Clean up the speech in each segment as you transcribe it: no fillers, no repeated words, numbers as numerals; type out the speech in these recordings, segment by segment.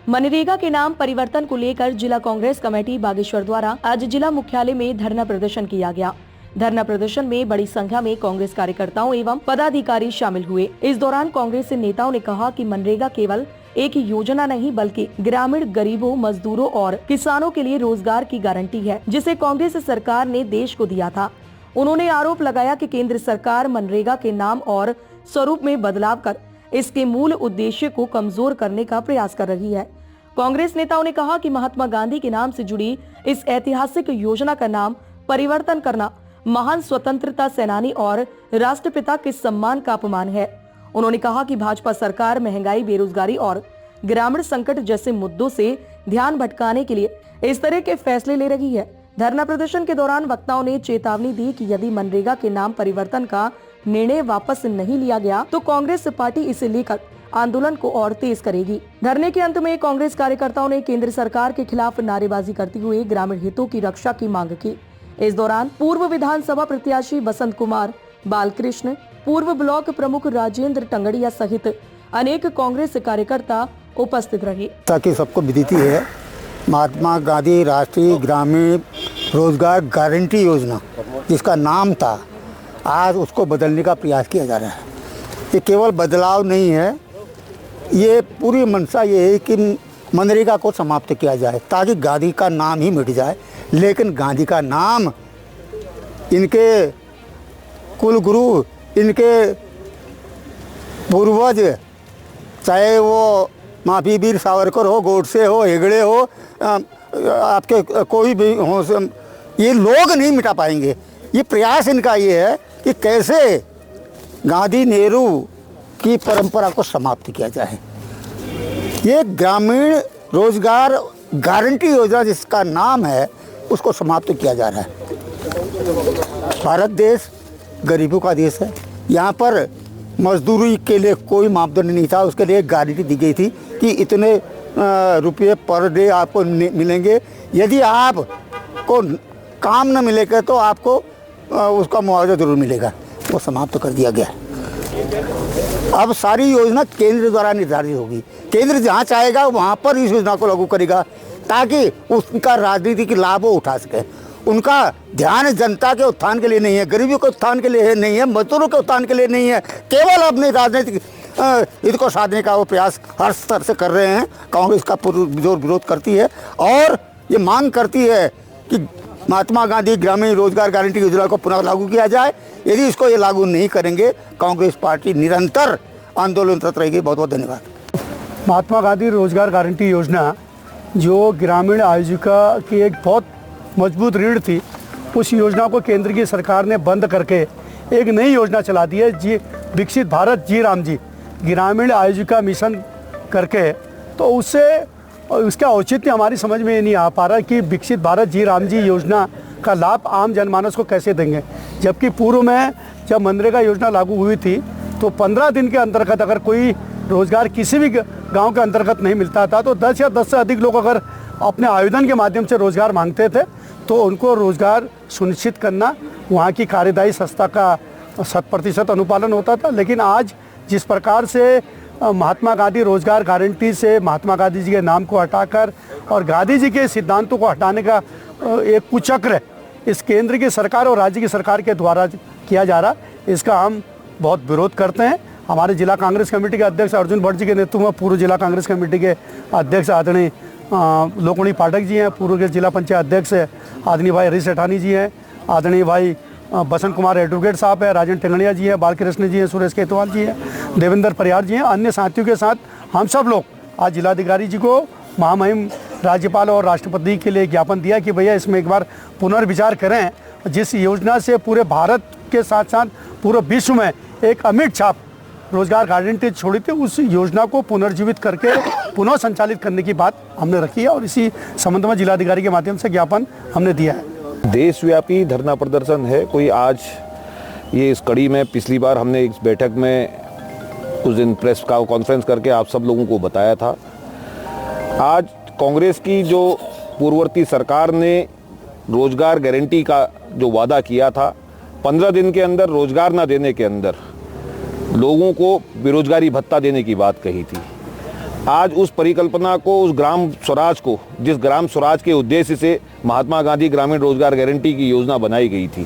मनरेगा के नाम परिवर्तन को लेकर जिला कांग्रेस कमेटी बागेश्वर द्वारा आज जिला मुख्यालय में धरना प्रदर्शन किया गया। धरना प्रदर्शन में बड़ी संख्या में कांग्रेस कार्यकर्ताओं एवं पदाधिकारी शामिल हुए। इस दौरान कांग्रेस नेताओं ने कहा कि मनरेगा केवल एक योजना नहीं बल्कि ग्रामीण गरीबों, मजदूरों और किसानों के लिए रोजगार की गारंटी है, जिसे कांग्रेस सरकार ने देश को दिया था। उन्होंने आरोप लगाया कि केंद्र सरकार मनरेगा के नाम और स्वरूप में बदलाव कर इसके मूल उद्देश्य को कमजोर करने का प्रयास कर रही है। कांग्रेस नेताओं ने कहा कि महात्मा गांधी के नाम से जुड़ी इस ऐतिहासिक योजना का नाम परिवर्तन करना महान स्वतंत्रता सेनानी और राष्ट्रपिता के सम्मान का अपमान है। उन्होंने कहा कि भाजपा सरकार महंगाई, बेरोजगारी और ग्रामीण संकट जैसे मुद्दों से ध्यान भटकाने के लिए इस तरह के फैसले ले रही है। धरना प्रदर्शन के दौरान वक्ताओं ने चेतावनी दी कि यदि मनरेगा के नाम परिवर्तन का निर्णय वापस नहीं लिया गया तो कांग्रेस पार्टी इसे लेकर आंदोलन को और तेज करेगी। धरने के अंत में कांग्रेस कार्यकर्ताओं ने केंद्र सरकार के खिलाफ नारेबाजी करते हुए ग्रामीण हितों की रक्षा की मांग की। इस दौरान पूर्व विधानसभा प्रत्याशी बसंत कुमार, बालकृष्ण, पूर्व ब्लॉक प्रमुख राजेंद्र टंगड़िया सहित अनेक कांग्रेस कार्यकर्ता उपस्थित रहे। ताकि सबको विदित है, महात्मा गांधी राष्ट्रीय ग्रामीण रोजगार गारंटी योजना जिसका नाम था, आज उसको बदलने का प्रयास किया जा रहा है। ये केवल बदलाव नहीं है, ये पूरी मंशा ये है कि मनरेगा को समाप्त किया जाए ताकि गांधी का नाम ही मिट जाए। लेकिन गांधी का नाम, इनके कुलगुरु, इनके पूर्वज, चाहे वो महावीर वीर सावरकर हो, गोडसे हो, हेगड़े हो, आपके कोई भी हो, ये लोग नहीं मिटा पाएंगे। ये प्रयास इनका ये है कि कैसे गांधी नेहरू की परंपरा को समाप्त किया जाए। ये ग्रामीण रोजगार गारंटी योजना जिसका नाम है, उसको समाप्त किया जा रहा है। भारत देश गरीबों का देश है। यहाँ पर मजदूरी के लिए कोई मापदंड नहीं था, उसके लिए गारंटी दी गई थी कि इतने रुपये पर डे आपको मिलेंगे। यदि आपको काम न मिलेगा तो आपको उसका मुआवजा जरूर मिलेगा। वो समाप्त कर दिया गया। अब सारी योजना केंद्र द्वारा निर्धारित होगी। केंद्र जहाँ चाहेगा वहाँ पर इस योजना को लागू करेगा ताकि उसका राजनीतिक लाभ वो उठा सके। उनका ध्यान जनता के उत्थान के लिए नहीं है, गरीबों के उत्थान के लिए नहीं है, मजदूरों के उत्थान के लिए नहीं है। केवल अपने राजनीतिक हित को साधने का वो प्रयास हर स्तर से कर रहे हैं। कांग्रेस का पुरजोर विरोध करती है और ये मांग करती है कि महात्मा गांधी ग्रामीण रोजगार गारंटी योजना को पुनः लागू किया जाए। यदि इसको ये लागू नहीं करेंगे, कांग्रेस पार्टी निरंतर आंदोलनरत रहेगी। बहुत बहुत धन्यवाद। महात्मा गांधी रोजगार गारंटी योजना जो ग्रामीण आजीविका की एक बहुत मजबूत रीढ़ थी, उस योजना को केंद्र की सरकार ने बंद करके एक नई योजना चला दी है, जी विकसित भारत जी राम जी ग्रामीण आजीविका मिशन करके। तो उससे उसका औचित्य हमारी समझ में नहीं आ पा रहा कि विकसित भारत जी राम जी योजना का लाभ आम जनमानस को कैसे देंगे। जबकि पूर्व में जब मनरेगा योजना लागू हुई थी तो 15 दिन के अंतर्गत अगर कोई रोजगार किसी भी गांव के अंतर्गत नहीं मिलता था तो 10 या 10 से अधिक लोग अगर अपने आवेदन के माध्यम से रोजगार मांगते थे तो उनको रोजगार सुनिश्चित करना, वहाँ की कार्यदायी संस्था का 100% अनुपालन होता था। लेकिन आज जिस प्रकार से महात्मा गांधी रोजगार गारंटी से महात्मा गांधी जी के नाम को हटाकर और गांधी जी के सिद्धांतों को हटाने का एक कुचक्र इस केंद्र की सरकार और राज्य की सरकार के द्वारा किया जा रहा, इसका हम बहुत विरोध करते हैं। हमारे जिला कांग्रेस कमेटी के अध्यक्ष अर्जुन भट्ट जी के नेतृत्व में पूर्व जिला कांग्रेस कमेटी के अध्यक्ष आदरणीय लोकमणि पाठक जी हैं, पूर्व के जिला पंचायत अध्यक्ष आदरणीय भाई हरीश सेठानी जी हैं, आदरणीय भाई बसंत कुमार एडवोकेट साहब है, राजेंद्र टंगड़िया जी हैं, बालकृष्ण जी हैं, सुरेश केतवाल जी हैं, देवेंद्र परियार जी हैं, अन्य साथियों के साथ हम सब लोग आज जिलाधिकारी जी को, महामहिम राज्यपाल और राष्ट्रपति के लिए ज्ञापन दिया कि भैया इसमें एक बार पुनर्विचार करें। जिस योजना से पूरे भारत के साथ साथ पूरे विश्व में एक अमिट छाप रोजगार गारंटी छोड़ी थी, उस योजना को पुनर्जीवित करके पुनः संचालित करने की बात हमने रखी है और इसी संबंध में जिलाधिकारी के माध्यम से ज्ञापन हमने दिया है। देशव्यापी धरना प्रदर्शन है कोई आज ये इस कड़ी में पिछली बार हमने इस बैठक में उस दिन प्रेस का कॉन्फ्रेंस करके आप सब लोगों को बताया था। आज कांग्रेस की जो पूर्ववर्ती सरकार ने रोजगार गारंटी का जो वादा किया था, 15 दिन के अंदर रोजगार ना देने के अंदर लोगों को बेरोजगारी भत्ता देने की बात कही थी। आज उस परिकल्पना को, उस ग्राम स्वराज को, जिस ग्राम स्वराज के उद्देश्य से महात्मा गांधी ग्रामीण रोजगार गारंटी की योजना बनाई गई थी,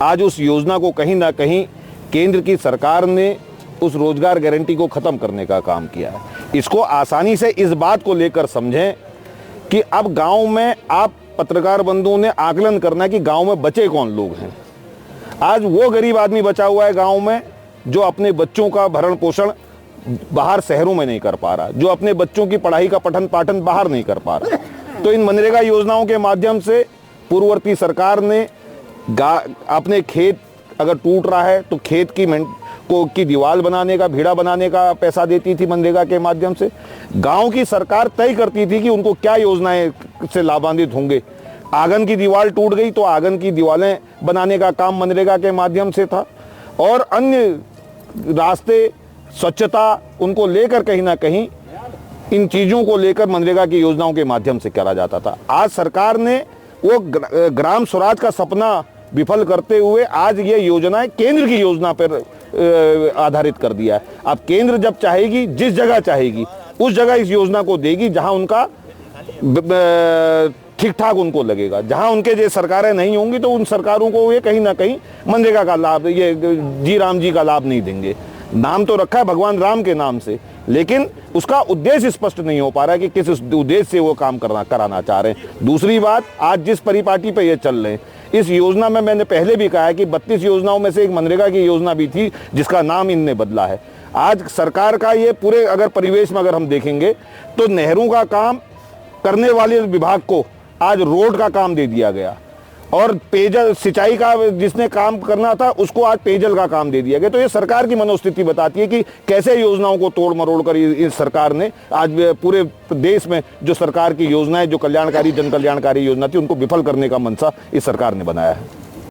आज उस योजना को कहीं ना कहीं केंद्र की सरकार ने उस रोजगार गारंटी को खत्म करने का काम किया है। इसको आसानी से इस बात को लेकर समझें कि अब गांव में, आप पत्रकार बंधुओं ने आकलन करना है कि गांव में बचे कौन लोग हैं। आज वो गरीब आदमी बचा हुआ है गांव में जो अपने बच्चों का भरण पोषण बाहर शहरों में नहीं कर पा रहा, जो अपने बच्चों की पढ़ाई का पठन पाठन बाहर नहीं कर पा रहा। तो इन मनरेगा योजनाओं के माध्यम से पूर्ववर्ती सरकार ने अपने खेत अगर टूट रहा है तो खेत की दीवार बनाने का, भीड़ा बनाने का पैसा देती थी मनरेगा के माध्यम से। गांव की सरकार तय करती थी कि उनको क्या योजनाएं से लाभान्वित होंगे। आंगन की दीवार टूट गई तो आंगन की दीवारें बनाने का काम मनरेगा के माध्यम से था, और अन्य रास्ते, स्वच्छता, उनको लेकर कहीं ना कहीं इन चीज़ों को लेकर मनरेगा की योजनाओं के माध्यम से करा जाता था। आज सरकार ने वो ग्राम स्वराज का सपना विफल करते हुए आज ये योजनाएं केंद्र की योजना पर आधारित कर दिया है। अब केंद्र जब चाहेगी, जिस जगह चाहेगी उस जगह इस योजना को देगी जहां उनका ठीक ठाक उनको लगेगा। जहां उनके जो सरकारें नहीं होंगी तो उन सरकारों को ये कहीं ना कहीं मनरेगा का लाभ, ये जी राम जी का लाभ नहीं देंगे। नाम तो रखा है भगवान राम के नाम से, लेकिन उसका उद्देश्य स्पष्ट नहीं हो पा रहा है कि किस उद्देश्य से वो काम कराना चाह रहे हैं। दूसरी बात, आज जिस परिपाटी पे ये चल रहे हैं, इस योजना में मैंने पहले भी कहा है कि 32 योजनाओं में से एक मनरेगा की योजना भी थी जिसका नाम इनने बदला है। आज सरकार का ये पूरे अगर परिवेश में अगर हम देखेंगे तो नहरों का काम करने वाले विभाग को आज रोड का काम दे दिया गया, और पेयजल सिंचाई का जिसने काम करना था उसको आज पेयजल का काम दे दिया गया। तो ये सरकार की मनोस्थिति बताती है कि कैसे योजनाओं को तोड़ मरोड़ कर इस सरकार ने आज पूरे देश में जो सरकार की योजनाएं, जो कल्याणकारी, जन कल्याणकारी योजना थी, उनको विफल करने का मंशा इस सरकार ने बनाया है।